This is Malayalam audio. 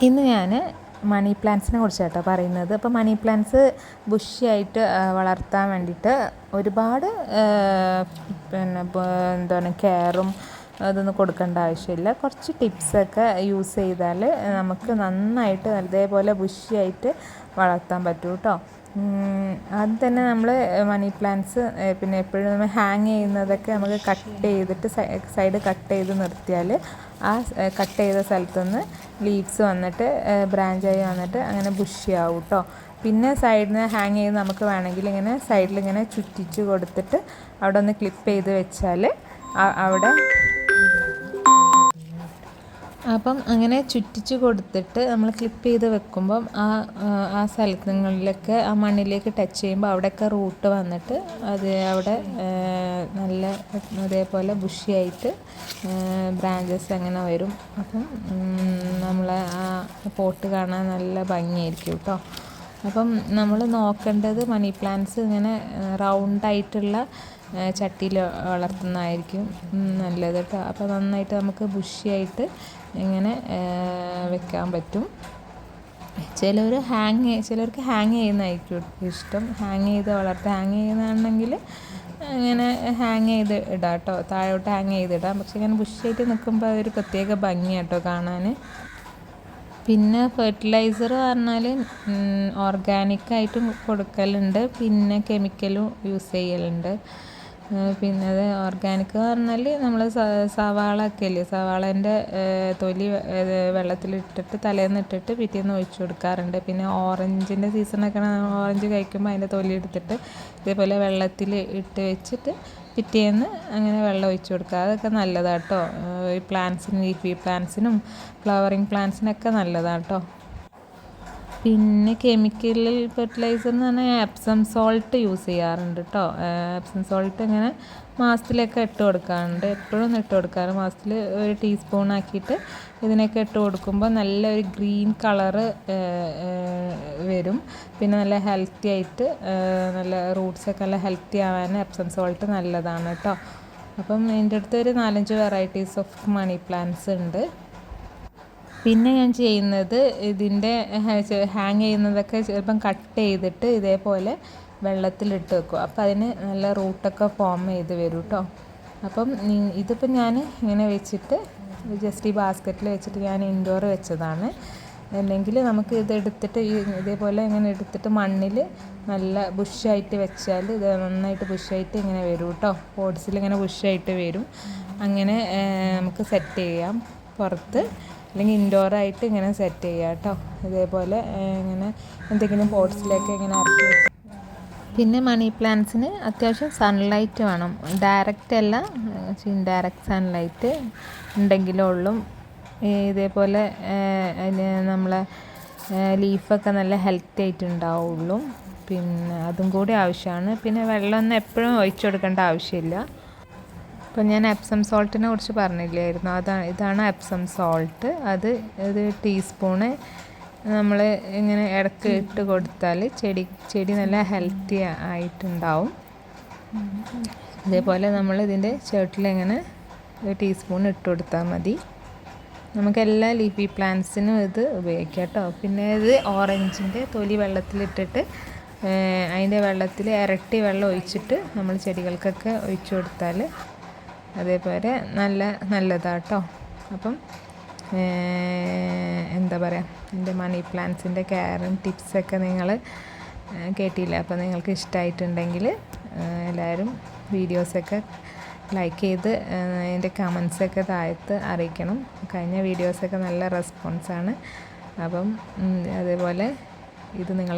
ഇന്ന് ഞാൻ മണി പ്ലാന്റ്സിനെ കുറിച്ചാട്ടോ പറയുന്നത്. അപ്പോൾ മണി പ്ലാന്റ്സ് ബുഷിയായിട്ട് വളർത്താൻ വേണ്ടിയിട്ട് ഒരുപാട് എന്താണ് കെയറും അതൊന്നും കൊടുക്കേണ്ട ആവശ്യമില്ല. കുറച്ച് ടിപ്സൊക്കെ യൂസ് ചെയ്താൽ നമുക്ക് നന്നായിട്ട് അതേപോലെ ബുഷിയായിട്ട് വളർത്താൻ പറ്റും കേട്ടോ. അത് തന്നെ നമ്മൾ മണി പ്ലാന്റ്സ് പിന്നെ എപ്പോഴും നമ്മൾ ഹാങ് ചെയ്യുന്നതൊക്കെ നമുക്ക് കട്ട് ചെയ്തിട്ട് സൈഡ് കട്ട് ചെയ്ത് നിർത്തിയാൽ ആ കട്ട് ചെയ്ത സ്ഥലത്തുനിന്ന് ലീവ്സ് വന്നിട്ട് ബ്രാഞ്ചായി വന്നിട്ട് അങ്ങനെ ബുഷിയാവും കേട്ടോ. പിന്നെ സൈഡിൽ നിന്ന് ഹാങ് ചെയ്ത് നമുക്ക് വേണമെങ്കിൽ ഇങ്ങനെ സൈഡിൽ ഇങ്ങനെ ചുറ്റിച്ച് കൊടുത്തിട്ട് അവിടെ ഒന്ന് ക്ലിപ്പ് ചെയ്ത് വെച്ചാൽ അവിടെ അപ്പം അങ്ങനെ ചുറ്റിച്ച് കൊടുത്തിട്ട് നമ്മൾ ക്ലിപ്പ് ചെയ്ത് വെക്കുമ്പം ആ സ്ഥലങ്ങളിലൊക്കെ ആ മണ്ണിലേക്ക് ടച്ച് ചെയ്യുമ്പോൾ അവിടെയൊക്കെ റൂട്ട് വന്നിട്ട് അത് അവിടെ നല്ല അതേപോലെ ബുഷിയായിട്ട് ബ്രാഞ്ചസ് അങ്ങനെ വരും. അപ്പം നമ്മളെ ആ പോട്ട് കാണാൻ നല്ല ഭംഗിയായിരിക്കും കേട്ടോ. അപ്പം നമ്മൾ നോക്കേണ്ടത് മണി പ്ലാന്റ്സ് ഇങ്ങനെ റൗണ്ടായിട്ടുള്ള ചട്ടിയിൽ വളർത്തുന്നതായിരിക്കും നല്ലത് കേട്ടോ. അപ്പോൾ നന്നായിട്ട് നമുക്ക് ബുഷിയായിട്ട് ഇങ്ങനെ വെക്കാൻ പറ്റും. ചിലർക്ക് ഹാങ് ചെയ്യുന്നതായിരിക്കും ഇഷ്ടം. ഹാങ് ചെയ്യുന്നതാണെങ്കിൽ ഇങ്ങനെ ഹാങ് ചെയ്ത് ഇടാം കേട്ടോ, താഴോട്ട് ഹാങ് ചെയ്തിടാം. പക്ഷെ ഇങ്ങനെ ബുഷിയായിട്ട് നിൽക്കുമ്പോൾ അതൊരു പ്രത്യേക ഭംഗിയാണ് കേട്ടോ കാണാൻ. പിന്നെ ഫെർട്ടിലൈസർ പറഞ്ഞാൽ ഓർഗാനിക്കായിട്ടും കൊടുക്കലുണ്ട്, പിന്നെ കെമിക്കലും യൂസ് ചെയ്യലുണ്ട്. പിന്നെ അത് ഓർഗാനിക് പറഞ്ഞാൽ നമ്മൾ സവാള ഒക്കെ ഇല്ലേ, സവാളേൻ്റെ തൊലി വെള്ളത്തിലിട്ടിട്ട് തലേന്ന് ഇട്ടിട്ട് പിറ്റേന്ന് ഒഴിച്ചു കൊടുക്കാറുണ്ട്. പിന്നെ ഓറഞ്ചിൻ്റെ സീസണൊക്കെ ഓറഞ്ച് കഴിക്കുമ്പോൾ അതിൻ്റെ തൊലി എടുത്തിട്ട് ഇതേപോലെ വെള്ളത്തിൽ ഇട്ട് വെച്ചിട്ട് പിറ്റേന്ന് അങ്ങനെ വെള്ളം ഒഴിച്ചു കൊടുക്കുക. അതൊക്കെ നല്ലതാണ് കേട്ടോ. ഈ പ്ലാന്റ്സിനും ലീഫി പ്ലാന്റ്സിനും ഫ്ലവറിങ് പ്ലാന്റ്സിനൊക്കെ നല്ലതാണ് കേട്ടോ. പിന്നെ കെമിക്കൽ ഫെർട്ടിലൈസർ എന്ന് പറഞ്ഞാൽ എപ്സം സോൾട്ട് യൂസ് ചെയ്യാറുണ്ട് കേട്ടോ. എപ്സം സോൾട്ട് ഇങ്ങനെ മാസത്തിലൊക്കെ ഇട്ട് കൊടുക്കാറുണ്ട്. എപ്പോഴും ഒന്നും ഇട്ട് കൊടുക്കാറ്, മാസത്തിൽ ഒരു ടീസ്പൂൺ ആക്കിയിട്ട് ഇതിനൊക്കെ ഇട്ട് കൊടുക്കുമ്പോൾ നല്ലൊരു ഗ്രീൻ കളറ് വരും. പിന്നെ നല്ല ഹെൽത്തി ആയിട്ട് നല്ല റൂട്ട്സൊക്കെ നല്ല ഹെൽത്തി ആവാൻ എപ്സം സോൾട്ട് നല്ലതാണ് കേട്ടോ. അപ്പം എൻ്റെ അടുത്ത് ഒരു 4-5 വെറൈറ്റീസ് ഓഫ് മണി പ്ലാന്റ്സ് ഉണ്ട്. പിന്നെ ഞാൻ ചെയ്യുന്നത് ഇതിൻ്റെ ഹാങ് ചെയ്യുന്നതൊക്കെ ചിലപ്പം കട്ട് ചെയ്തിട്ട് ഇതേപോലെ വെള്ളത്തിലിട്ട് വെക്കും. അപ്പോൾ അതിന് നല്ല റൂട്ടൊക്കെ ഫോം ചെയ്ത് വരും കേട്ടോ. അപ്പം ഇതിപ്പം ഞാൻ ഇങ്ങനെ വെച്ചിട്ട് ജസ്റ്റ് ഈ ബാസ്ക്കറ്റിൽ വെച്ചിട്ട് ഞാൻ ഇൻഡോർ വെച്ചതാണ്. അല്ലെങ്കിൽ നമുക്ക് ഇതെടുത്തിട്ട് ഇതേപോലെ ഇങ്ങനെ എടുത്തിട്ട് മണ്ണിൽ നല്ല ബുഷായിട്ട് വെച്ചാൽ ഇത് നന്നായിട്ട് ബുഷായിട്ട് ഇങ്ങനെ വരും കേട്ടോ. പോട്ട്സിൽ ഇങ്ങനെ ബുഷായിട്ട് വരും. അങ്ങനെ നമുക്ക് സെറ്റ് ചെയ്യാം പുറത്ത്, അല്ലെങ്കിൽ ഇൻഡോറായിട്ട് ഇങ്ങനെ സെറ്റ് ചെയ്യുക കേട്ടോ. ഇതേപോലെ ഇങ്ങനെ എന്തെങ്കിലും പോട്ട്സിലേക്ക് ഇങ്ങനെ ഇറക്കി വെച്ച്. പിന്നെ മണി പ്ലാന്റ്സിന് അത്യാവശ്യം സൺലൈറ്റ് വേണം. ഡയറക്റ്റ് അല്ല, ഇൻഡയറക്റ്റ് സൺലൈറ്റ് ഉണ്ടെങ്കിലേ ഉള്ളൂ ഇതേപോലെ നമ്മളെ ലീഫൊക്കെ നല്ല ഹെൽത്തി ആയിട്ട് ഉണ്ടാവുള്ളൂ. പിന്നെ അതും കൂടി ആവശ്യമാണ്. പിന്നെ വെള്ളമൊന്നും എപ്പോഴും ഒഴിച്ചു കൊടുക്കേണ്ട ആവശ്യമില്ല. ഇപ്പം ഞാൻ എപ്സം സോൾട്ടിനെ കുറിച്ച് പറഞ്ഞില്ലായിരുന്നു, ഇതാണ് എപ്സം സോൾട്ട്. അത് ഒരു ടീസ്പൂണ് നമ്മൾ ഇങ്ങനെ ഇടയ്ക്ക് ഇട്ട് കൊടുത്താൽ ചെടി നല്ല ഹെൽത്തി ആയിട്ടുണ്ടാവും. ഇതേപോലെ നമ്മൾ ഇതിൻ്റെ ചുവട്ടിലിങ്ങനെ ഒരു ടീസ്പൂൺ ഇട്ട് കൊടുത്താൽ മതി. നമുക്കെല്ലാ ലീഫി പ്ലാന്റ്സിനും ഇത് ഉപയോഗിക്കാം കേട്ടോ. പിന്നെ ഇത് ഓറഞ്ചിൻ്റെ തൊലി വെള്ളത്തിലിട്ടിട്ട് അതിൻ്റെ വെള്ളത്തിൽ ഇരട്ടി വെള്ളം ഒഴിച്ചിട്ട് നമ്മൾ ചെടികൾക്കൊക്കെ ഒഴിച്ചു കൊടുത്താൽ അതേപോലെ നല്ലതാണ് കേട്ടോ. അപ്പം എന്താ പറയുക, എൻ്റെ മണി പ്ലാന്റ്സിൻ്റെ കെയറും ടിപ്സൊക്കെ നിങ്ങൾ കേട്ടില്ല. അപ്പോൾ നിങ്ങൾക്ക് ഇഷ്ടമായിട്ടുണ്ടെങ്കിൽ എല്ലാവരും വീഡിയോസൊക്കെ ലൈക്ക് ചെയ്ത് അതിൻ്റെ കമൻസൊക്കെ താഴത്ത് അറിയിക്കണം. കഴിഞ്ഞ വീഡിയോസൊക്കെ നല്ല റെസ്പോൺസാണ്. അപ്പം അതേപോലെ ഇത് നിങ്ങൾ